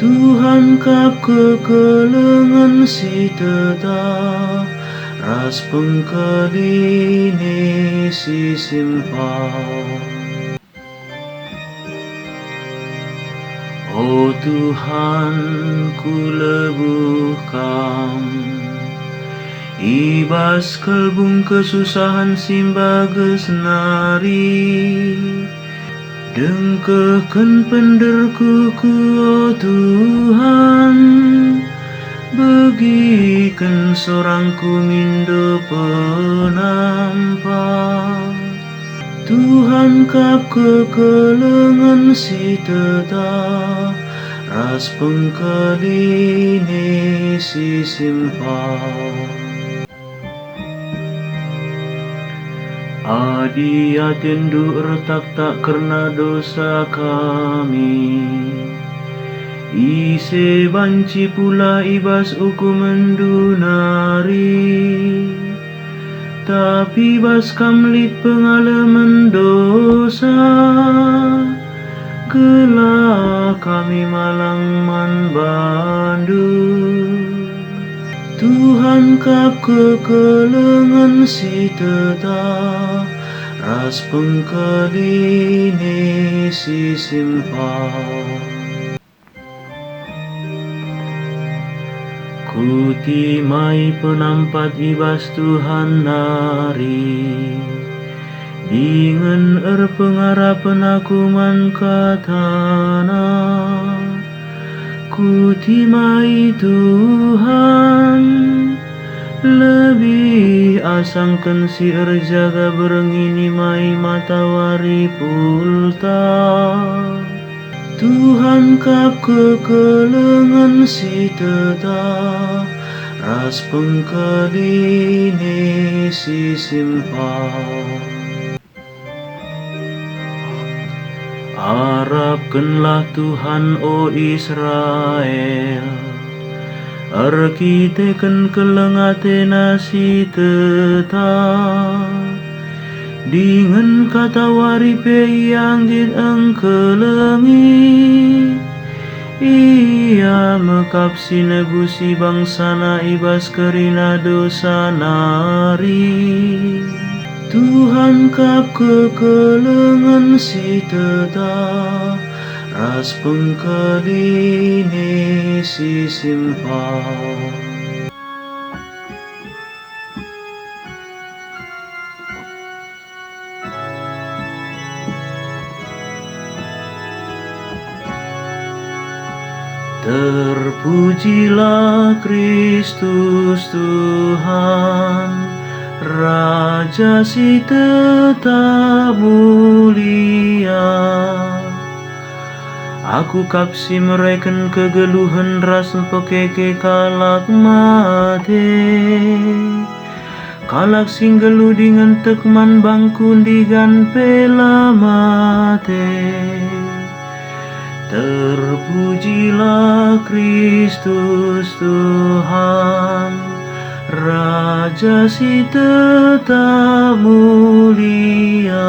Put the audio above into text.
Tuhan kap kekelengan si teta, ras pengkeline si simpang. O Tuhan, ku lebuhkan ibas kelbung kesusahan simbages nari, dengkehken penderku ku o Tuhan, begiken sorangku mindo penampak. Tuhan kap kekelengan si teta, ras pengkeline si simpang. Adi atendu retak tak karena dosa kami, ise banci pula ibas uku mendunari, tapi bas kamlit pengalaman dosa, gelah kami malang man bandu. Tuhan kap kekelengan si teta, ras pengkeline si simpang. Ku timai penampat ibas Tuhan nari, dengan pengharapan aku man katana. Ku timai Tuhan, lebih asangkan si erjaga berengini mai matahari pulta. Tuhan kap kekelengan si teta, ras pengkeline si simpang. Harapkanlah Tuhan o Israel, arkiteken kelengate nasi teta, dengan kata waripe yang engkelengi, ia mekap sinegusi bangsana ibas kerina dosa nari. Tuhan kap kekelengan si teta, ras pengkeline si simpang. Terpujilah Kristus Tuhan, Raja si tetap mulia. Aku kapsi mereken kegeluhan ras pekeke kalak mate, kalak singgelu dengan tekman bangkun digan pela mate. Terpujilah Kristus Tuhan, Raja si tetap mulia.